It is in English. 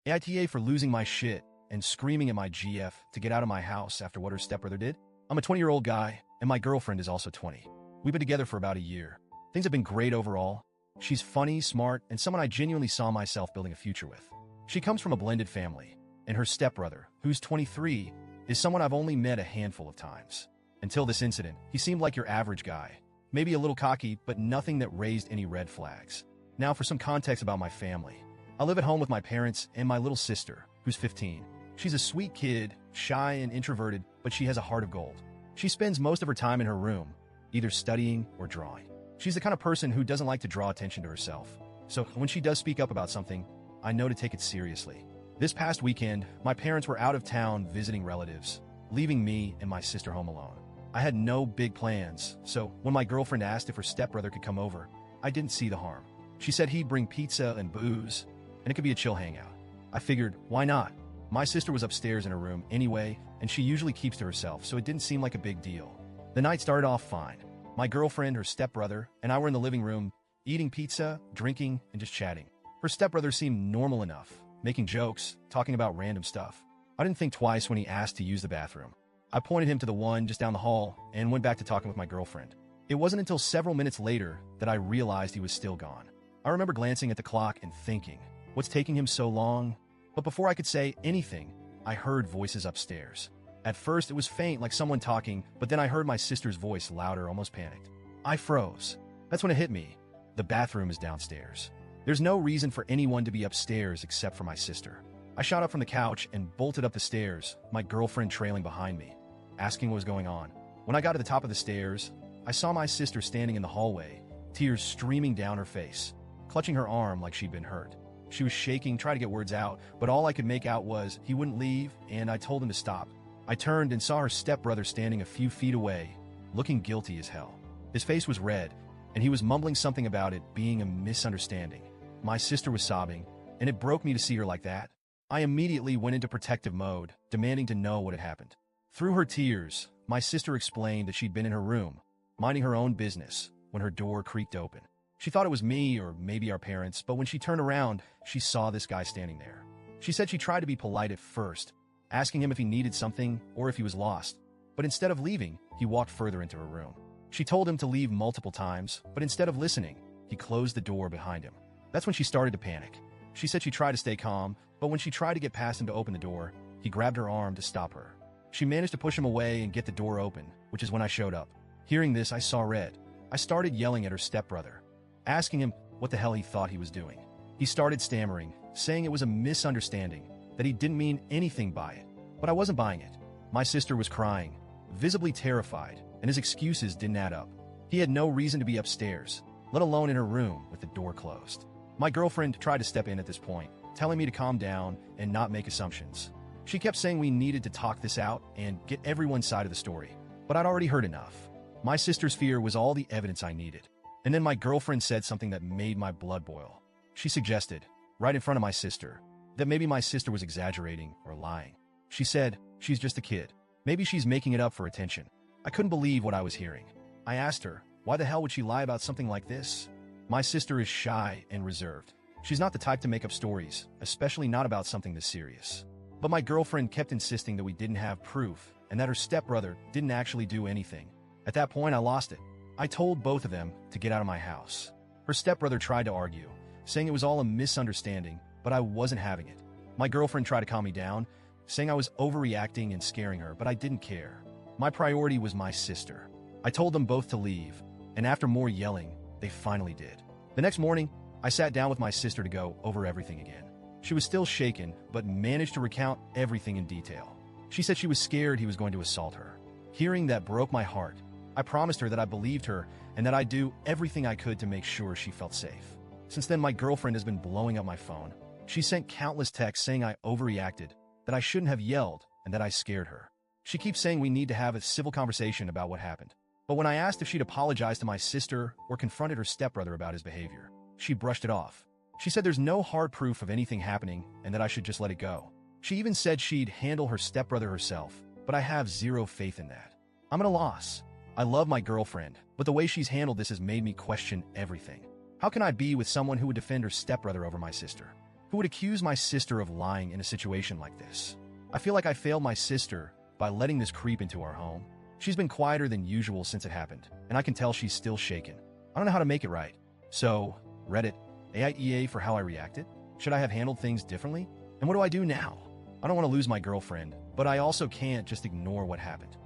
AITA for losing my shit and screaming at my GF to get out of my house after what her stepbrother did. I'm a 20-year-old guy, and my girlfriend is also 20. We've been together for about a year. Things have been great overall. She's funny, smart, and someone I genuinely saw myself building a future with. She comes from a blended family, and her stepbrother, who's 23, is someone I've only met a handful of times. Until this incident, he seemed like your average guy. Maybe a little cocky, but nothing that raised any red flags. Now for some context about my family. I live at home with my parents and my little sister, who's 15. She's a sweet kid, shy and introverted, but she has a heart of gold. She spends most of her time in her room, either studying or drawing. She's the kind of person who doesn't like to draw attention to herself. So when she does speak up about something, I know to take it seriously. This past weekend, my parents were out of town visiting relatives, leaving me and my sister home alone. I had no big plans, so when my girlfriend asked if her stepbrother could come over, I didn't see the harm. She said he'd bring pizza and booze, and it could be a chill hangout. I figured, why not? My sister was upstairs in her room anyway, and she usually keeps to herself, so it didn't seem like a big deal. The night started off fine. My girlfriend, her stepbrother, and I were in the living room, eating pizza, drinking, and just chatting. Her stepbrother seemed normal enough, making jokes, talking about random stuff. I didn't think twice when he asked to use the bathroom. I pointed him to the one just down the hall and went back to talking with my girlfriend. It wasn't until several minutes later that I realized he was still gone. I remember glancing at the clock and thinking, what's taking him so long? But before I could say anything, I heard voices upstairs. At first, it was faint, like someone talking, but then I heard my sister's voice louder, almost panicked. I froze. That's when it hit me. The bathroom is downstairs. There's no reason for anyone to be upstairs except for my sister. I shot up from the couch and bolted up the stairs, my girlfriend trailing behind me, asking what was going on. When I got to the top of the stairs, I saw my sister standing in the hallway, tears streaming down her face, clutching her arm like she'd been hurt. She was shaking, trying to get words out, but all I could make out was he wouldn't leave, and I told him to stop. I turned and saw her stepbrother standing a few feet away, looking guilty as hell. His face was red, and he was mumbling something about it being a misunderstanding. My sister was sobbing, and it broke me to see her like that. I immediately went into protective mode, demanding to know what had happened. Through her tears, my sister explained that she'd been in her room, minding her own business, when her door creaked open. She thought it was me or maybe our parents, but when she turned around, she saw this guy standing there. She said she tried to be polite at first, asking him if he needed something or if he was lost. But instead of leaving, he walked further into her room. She told him to leave multiple times, but instead of listening, he closed the door behind him. That's when she started to panic. She said she tried to stay calm, but when she tried to get past him to open the door, he grabbed her arm to stop her. She managed to push him away and get the door open, which is when I showed up. Hearing this, I saw red. I started yelling at her stepbrother, asking him what the hell he thought he was doing. He started stammering, saying it was a misunderstanding, that he didn't mean anything by it. But I wasn't buying it. My sister was crying, visibly terrified, and his excuses didn't add up. He had no reason to be upstairs, let alone in her room with the door closed. My girlfriend tried to step in at this point, telling me to calm down and not make assumptions. She kept saying we needed to talk this out and get everyone's side of the story, but I'd already heard enough. My sister's fear was all the evidence I needed. And then my girlfriend said something that made my blood boil. She suggested, right in front of my sister, that maybe my sister was exaggerating or lying. She said, she's just a kid. Maybe she's making it up for attention. I couldn't believe what I was hearing. I asked her, why the hell would she lie about something like this? My sister is shy and reserved. She's not the type to make up stories, especially not about something this serious. But my girlfriend kept insisting that we didn't have proof and that her stepbrother didn't actually do anything. At that point, I lost it. I told both of them to get out of my house. Her stepbrother tried to argue, saying it was all a misunderstanding, but I wasn't having it. My girlfriend tried to calm me down, saying I was overreacting and scaring her, but I didn't care. My priority was my sister. I told them both to leave, and after more yelling, they finally did. The next morning, I sat down with my sister to go over everything again. She was still shaken, but managed to recount everything in detail. She said she was scared he was going to assault her. Hearing that broke my heart. I promised her that I believed her and that I'd do everything I could to make sure she felt safe. Since then, my girlfriend has been blowing up my phone. She sent countless texts saying I overreacted, that I shouldn't have yelled, and that I scared her. She keeps saying we need to have a civil conversation about what happened. But when I asked if she'd apologized to my sister or confronted her stepbrother about his behavior, she brushed it off. She said there's no hard proof of anything happening and that I should just let it go. She even said she'd handle her stepbrother herself, but I have zero faith in that. I'm at a loss. I love my girlfriend, but the way she's handled this has made me question everything. How can I be with someone who would defend her stepbrother over my sister? Who would accuse my sister of lying in a situation like this? I feel like I failed my sister by letting this creep into our home. She's been quieter than usual since it happened, and I can tell she's still shaken. I don't know how to make it right. So, Reddit, AITA for how I reacted? Should I have handled things differently? And what do I do now? I don't want to lose my girlfriend, but I also can't just ignore what happened.